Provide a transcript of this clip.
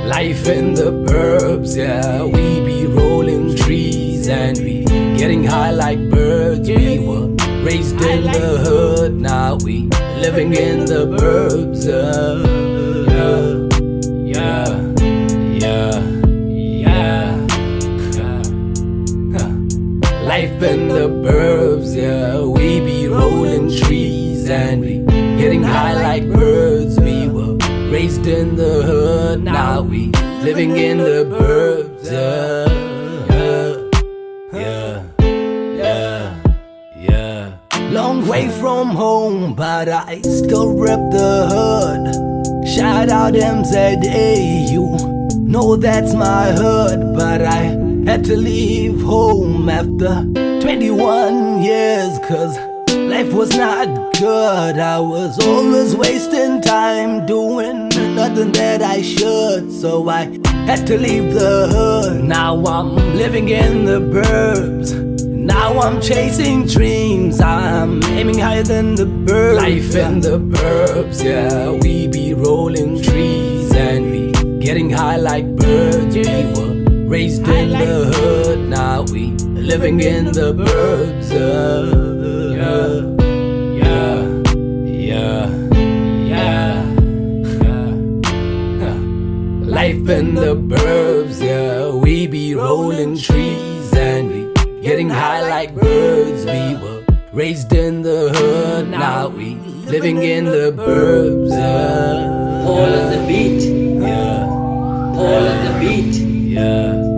Life in the burbs, yeah. We be rolling trees and we getting high like birds. We were raised in the hood, now we living in the burbs. Life in the burbs, yeah. We be rolling trees and we getting high like birds. We were raised in the hood, now we living in the burbs. Long way from home, but I still rep the hood. Shout out MZA, you know that's my hood. But I had to leave home after 21 years, cause life was not good. I was always wasting time doing nothing that I should. So I had to leave the hood. Now I'm living in the burbs. Now I'm chasing dreams, I'm aiming higher than the birds. Life in the burbs, yeah. We be rolling trees and we getting high like birds. We were raised in the hood, now we living in the burbs. Life in the burbs, yeah. We be rolling trees and we getting high like birds. We were raised in the hood, now we living in the burbs. Paul on the beat. Yeah. Paul on the beat. Yeah.